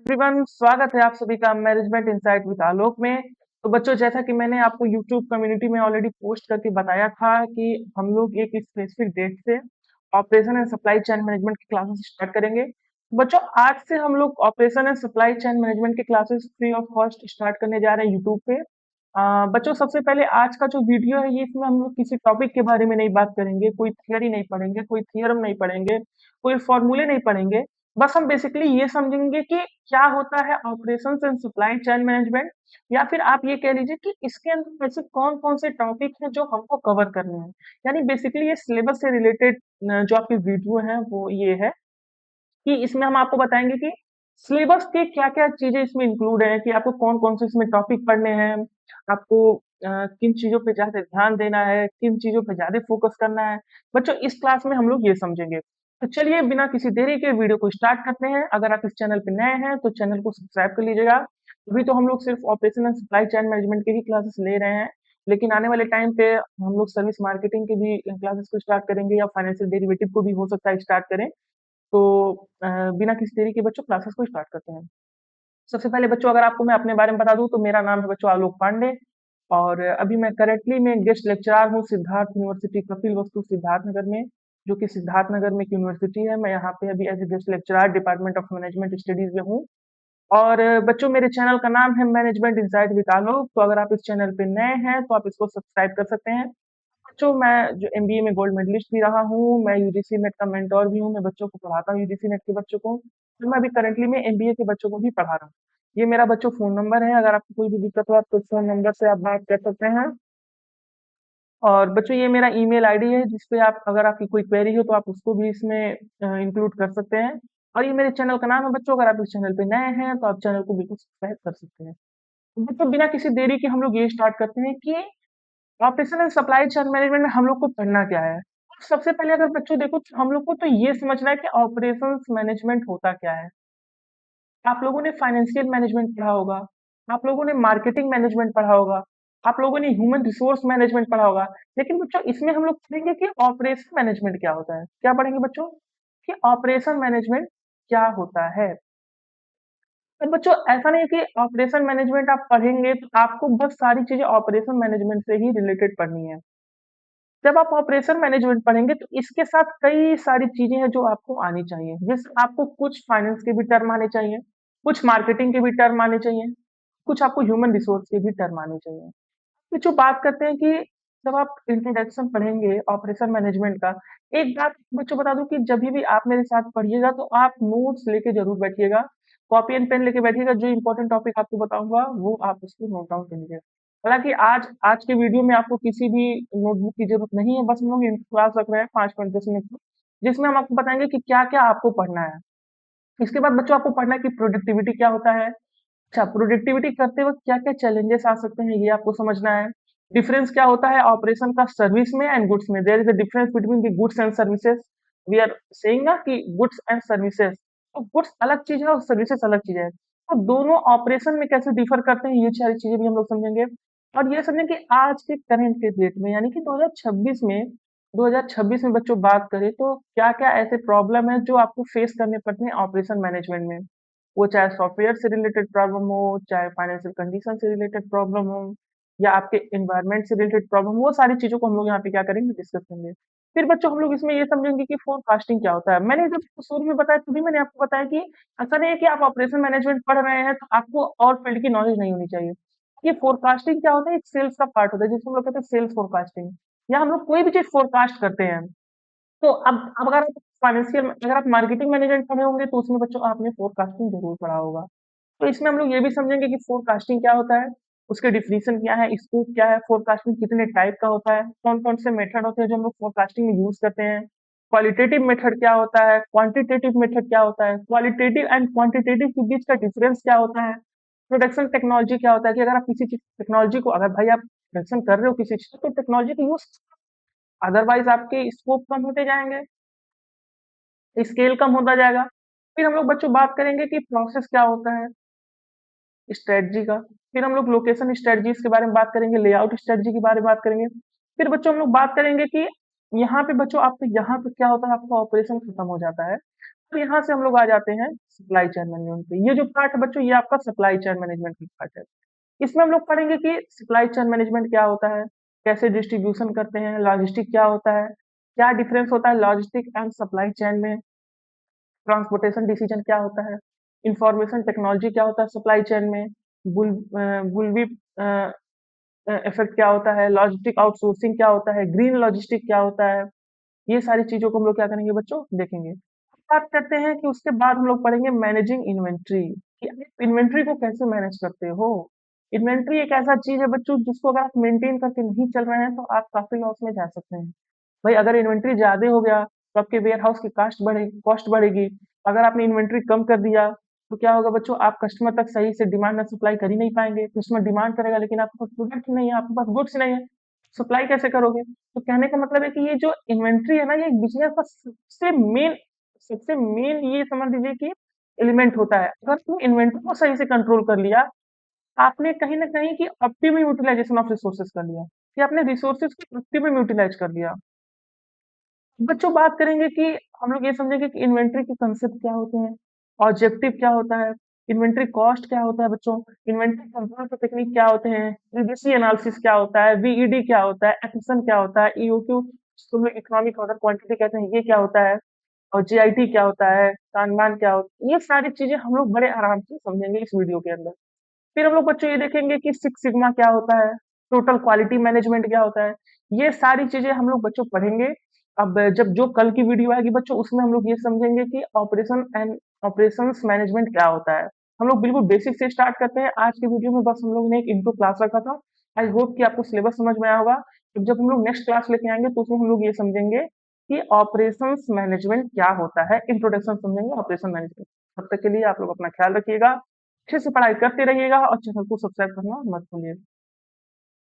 Everyone, स्वागत है आप सभी का मैनेजमेंट इनसाइट विद आलोक में। तो बच्चों, जैसा कि मैंने आपको यूट्यूब कम्युनिटी में ऑलरेडी पोस्ट करके बताया था कि हम लोग एक स्पेसिफिक डेट से operation and supply chain management की क्लासेस स्टार्ट करेंगे। बच्चों, आज से हम लोग operation and supply chain management की classes free of cost start करने जा रहे हैं यूट्यूब पे। बच्चों, सबसे पहले आज का जो वीडियो है, ये इसमें हम लोग किसी टॉपिक के बारे में नहीं बात करेंगे, कोई थियरी नहीं पढ़ेंगे, कोई थियरम नहीं पढ़ेंगे, कोई फॉर्मूले नहीं पढ़ेंगे। बस हम बेसिकली ये समझेंगे कि क्या होता है operations and supply chain management, या फिर आप ये कह लीजिए कि इसके अंदर ऐसे कौन कौन से टॉपिक हैं जो हमको कवर करने हैं। यानी बेसिकली ये सिलेबस से रिलेटेड जो आपकी वीडियो है वो ये है कि इसमें हम आपको बताएंगे कि सिलेबस के क्या क्या चीजें इसमें इंक्लूड है, कि आपको कौन कौन से इसमें टॉपिक पढ़ने हैं, आपको किन चीजों पे ज्यादा ध्यान देना है, किन चीजों पे ज्यादा फोकस करना है। बच्चों, इस क्लास में हम लोग ये समझेंगे। तो चलिए बिना किसी देरी के वीडियो को स्टार्ट करते हैं। अगर आप इस चैनल पे नए हैं तो चैनल को सब्सक्राइब कर लीजिएगा। अभी तो हम लोग सिर्फ operation and supply chain management के ही क्लासेस ले रहे हैं, लेकिन आने वाले टाइम पे हम लोग सर्विस मार्केटिंग के भी क्लासेस को स्टार्ट करेंगे, या फाइनेंशियल डेरिवेटिव को भी हो सकता है स्टार्ट करें। तो बिना किसी देरी के बच्चों क्लासेस को स्टार्ट करते हैं। सबसे पहले बच्चों, अगर आपको मैं अपने बारे में बता दूं तो मेरा नाम है बच्चों आलोक पांडे, और अभी मैं करेंटली में गेस्ट लेक्चरर हूँ सिद्धार्थ यूनिवर्सिटी कपिल वस्तु सिद्धार्थनगर में, जो कि सिद्धार्थनगर में एक यूनिवर्सिटी है। मैं यहाँ पे अभी as a guest lecturer department of management studies में हूँ। और बच्चों, मेरे चैनल का नाम है मैनेजमेंट इनसाइट विद आलोक। तो अगर आप इस चैनल पे नए हैं तो आप इसको सब्सक्राइब कर सकते हैं। बच्चों, मैं जो एमबीए में गोल्ड मेडलिस्ट भी रहा हूँ, मैं यूजीसी नेट का मेंटोर भी हूँ, मैं बच्चों को पढ़ाता हूँ यूजीसी नेट के बच्चों को। तो मैं अभी करंटली में एमबीए के बच्चों को भी पढ़ा रहा हूँ। ये मेरा बच्चों फोन नंबर है, अगर आपको कोई भी दिक्कत हो आप तो इस फोन नंबर से आप बात कर सकते हैं। और बच्चों, ये मेरा ईमेल आईडी है, जिसपे आप, अगर आपकी कोई क्वेरी हो तो आप उसको भी इसमें इंक्लूड कर सकते हैं। और ये मेरे चैनल का नाम है बच्चों। अगर आप इस चैनल पे नए हैं तो आप चैनल को बिल्कुल सब्सक्राइब कर सकते हैं। तो बच्चों, बिना किसी देरी के हम लोग ये स्टार्ट करते हैं कि operation and supply chain management में हम लोग को पढ़ना क्या है। सबसे पहले अगर बच्चों देखो, हम लोग को तो ये समझना है कि ऑपरेशंस मैनेजमेंट होता क्या है। आप लोगों ने फाइनेंशियल मैनेजमेंट पढ़ा होगा, आप लोगों ने मार्केटिंग मैनेजमेंट पढ़ा होगा, आप लोगों ने ह्यूमन रिसोर्स मैनेजमेंट पढ़ा होगा। लेकिन बच्चों, इसमें हम लोग पढ़ेंगे कि ऑपरेशन मैनेजमेंट क्या होता है। क्या पढ़ेंगे बच्चों? कि ऑपरेशन मैनेजमेंट क्या होता है। तो बच्चों, ऐसा नहीं है कि ऑपरेशन मैनेजमेंट आप पढ़ेंगे तो आपको बस सारी चीजें ऑपरेशन मैनेजमेंट से ही रिलेटेड पढ़नी है। जब आप ऑपरेशन मैनेजमेंट पढ़ेंगे तो इसके साथ कई सारी चीजें हैं जो आपको आनी चाहिए। जैसे आपको कुछ फाइनेंस के भी टर्म आने चाहिए, कुछ मार्केटिंग के भी टर्म आने चाहिए, कुछ आपको ह्यूमन रिसोर्स के भी टर्म आने चाहिए। तो जो बात करते हैं कि जब आप इंट्रोडक्शन पढ़ेंगे ऑपरेशन मैनेजमेंट का, एक बात बच्चों बता दूं कि जब भी आप मेरे साथ पढ़िएगा तो आप नोट्स लेके जरूर बैठिएगा, कॉपी एंड पेन लेके बैठिएगा। जो इंपॉर्टेंट टॉपिक आपको बताऊंगा वो आप उसको नोट डाउन कर लीजिएगा। हालांकि आज आज के वीडियो में आपको किसी भी नोटबुक की जरूरत नहीं है, बस हम लोग क्लास रख रहे हैं 5 मिनट 10 मिनट की, जिसमें हम आपको बताएंगे कि क्या क्या आपको पढ़ना है। इसके बाद बच्चों आपको पढ़ना है कि प्रोडक्टिविटी क्या होता है। अच्छा, प्रोडक्टिविटी करते वक्त क्या क्या चैलेंजेस आ सकते हैं, ये आपको समझना है। डिफरेंस क्या होता है ऑपरेशन का सर्विस में एंड गुड्स में। There is a difference between the goods and services. We are saying ना कि गुड्स एंड सर्विसेज, तो गुड्स अलग चीज है और सर्विसेज अलग चीज है। तो दोनों ऑपरेशन में कैसे डिफर करते हैं, ये सारी चीजें भी हम लोग समझेंगे। और ये समझें कि आज के करंट के डेट में, यानी कि 2026 में बच्चों बात करें तो क्या क्या ऐसे प्रॉब्लम है जो आपको फेस करने पड़ते हैं ऑपरेशन मैनेजमेंट में। वो चाहे सॉफ्टवेयर से रिलेटेड प्रॉब्लम हो, चाहे फाइनेंशियल कंडीशन से रिलेटेड प्रॉब्लम हो, या आपके एनवायरनमेंट से रिलेटेड प्रॉब्लम, वो सारी चीजों को हम लोग यहाँ पे क्या करेंगे, डिस्कस करेंगे। फिर बच्चों हम लोग इसमें ये समझेंगे कि फोरकास्टिंग क्या होता है। मैंने जब शुरू में बताया तभी मैंने आपको बताया कि ऐसा नहीं है कि आप ऑपरेशन मैनेजमेंट पढ़ रहे हैं तो आपको और फील्ड की नॉलेज नहीं होनी चाहिए। ये फोरकास्टिंग क्या होता है, एक सेल्स का पार्ट होता है जिसको हम लोग कहते हैं सेल्स फोरकास्टिंग। या हम लोग कोई भी चीज फोरकास्ट करते हैं। तो अब अगर आप फाइनेंशियल, अगर आप मार्केटिंग मैनेजमेंट पढ़े होंगे तो उसमें बच्चों आपने फोरकास्टिंग जरूर पढ़ा होगा। तो इसमें हम लोग ये भी समझेंगे कि फोरकास्टिंग क्या होता है, उसके डिफिनीशन क्या है, स्कोप क्या है, फोरकास्टिंग कितने टाइप का होता है, कौन कौन से मेथड होते हैं जो हम लोग फोरकास्टिंग में यूज करते हैं, क्वालिटेटिव मेथड क्या होता है, क्वांटिटेटिव मेथड क्या होता है, क्वालिटेटिव एंड क्वांटिटेटिव के बीच का डिफरेंस क्या होता है, प्रोडक्शन टेक्नोलॉजी क्या होता है, कि अगर आप किसी चीज टेक्नोलॉजी को, अगर भाई आप प्रोडक्शन कर रहे हो किसी चीज तो टेक्नोलॉजी का यूज, अदरवाइज आपके स्कोप कम होते जाएंगे, स्केल कम होता जाएगा। फिर हम लोग बच्चों बात करेंगे कि प्रोसेस क्या होता है, स्ट्रेटजी का। फिर हम लोग लोकेशन स्ट्रेटजीज के बारे में बात करेंगे, लेआउट स्ट्रेटजी के बारे में बात करेंगे। फिर बच्चों हम लोग बात करेंगे कि यहाँ पे बच्चों आपको यहाँ पे क्या होता है, आपका ऑपरेशन खत्म हो जाता है। अब यहाँ से हम लोग आ जाते हैं सप्लाई चेन मैनेजमेंट पे। ये जो पार्ट है बच्चों, ये आपका सप्लाई चेन मैनेजमेंट का पार्ट है। इसमें हम लोग पढ़ेंगे कि सप्लाई चेन मैनेजमेंट क्या होता है, कैसे डिस्ट्रीब्यूशन करते हैं, लॉजिस्टिक क्या होता है, क्या डिफरेंस होता है लॉजिस्टिक एंड सप्लाई चेन में, ट्रांसपोर्टेशन डिसीजन क्या होता है, इंफॉर्मेशन टेक्नोलॉजी क्या होता है सप्लाई चेन में, बुल्विप इफेक्ट क्या होता है, लॉजिस्टिक आउटसोर्सिंग क्या होता है, ग्रीन लॉजिस्टिक क्या होता है। ये सारी चीजों को हम लोग क्या करेंगे बच्चों, देखेंगे। बात करते हैं कि उसके बाद हम लोग पढ़ेंगे मैनेजिंग इन्वेंट्री, कि आप इन्वेंट्री को कैसे मैनेज करते हो। इन्वेंट्री एक ऐसा चीज है बच्चों जिसको अगर आप मेंटेन करके नहीं चल रहे हैं तो आप काफी लॉस में जा सकते हैं। भाई अगर इन्वेंट्री ज्यादा हो गया तो आपके वेयर हाउस की कॉस्ट बढ़ेगी। अगर आपने इन्वेंट्री कम कर दिया तो क्या होगा बच्चों, आप कस्टमर तक सही से डिमांड ना सप्लाई कर ही नहीं पाएंगे। कस्टमर डिमांड करेगा लेकिन आपके पास प्रोडक्ट नहीं है, आपके पास गुड्स नहीं है, सप्लाई कैसे करोगे। तो कहने का मतलब है कि ये जो इन्वेंट्री है ना, ये एक बिजनेस का सबसे मेन ये समझ लीजिए कि एलिमेंट होता है। अगर तुमने इन्वेंट्री को सही से कंट्रोल कर लिया, आपने कहीं ना कहीं की ऑप्टिमम यूटिलाइजेशन ऑफ रिसोर्सेज कर लिया, कि आपने रिसोर्सेज को ऑप्टिमम यूटिलाइज कर लिया। बच्चों बात करेंगे कि हम लोग ये समझेंगे कि इन्वेंट्री के कंसेप्ट क्या होते हैं, ऑब्जेक्टिव क्या होता है, इन्वेंट्री कॉस्ट क्या होता है बच्चों, इन्वेंट्री कंट्रोल के टेक्निक क्या होते हैं, ईडीसी एनालिसिस क्या होता है, वीईडी क्या होता है, एक्शन क्या होता है, ईओक्यू जिसको हम लोग इकोनॉमिक ऑर्डर क्वांटिटी कहते हैं, ये क्या होता है, और जीआईटी क्या होता है, कानमान क्या होता है। ये सारी चीजें हम लोग बड़े आराम से समझेंगे इस वीडियो के अंदर। फिर हम लोग बच्चों ये देखेंगे कि सिक्स सिग्मा क्या होता है, टोटल क्वालिटी मैनेजमेंट क्या होता है। ये सारी चीजें हम लोग बच्चों पढ़ेंगे। अब जब जो कल की वीडियो आएगी बच्चों, उसमें हम लोग ये समझेंगे कि ऑपरेशंस मैनेजमेंट क्या होता है। हम लोग बिल्कुल बेसिक से स्टार्ट करते हैं। आज की वीडियो में बस हम लोग ने एक इंट्रो क्लास रखा था। आई होप कि आपको सिलेबस समझ में आया होगा। तो जब हम लोग नेक्स्ट क्लास लेके आएंगे तो उसमें हम लोग ये समझेंगे कि ऑपरेशंस मैनेजमेंट क्या होता है, इंट्रोडक्शन समझेंगे ऑपरेशन मैनेजमेंट। तब तक के लिए आप लोग अपना ख्याल रखिएगा, अच्छे से पढ़ाई करते रहिएगा और चैनल को सब्सक्राइब करना मत भूलिएगा।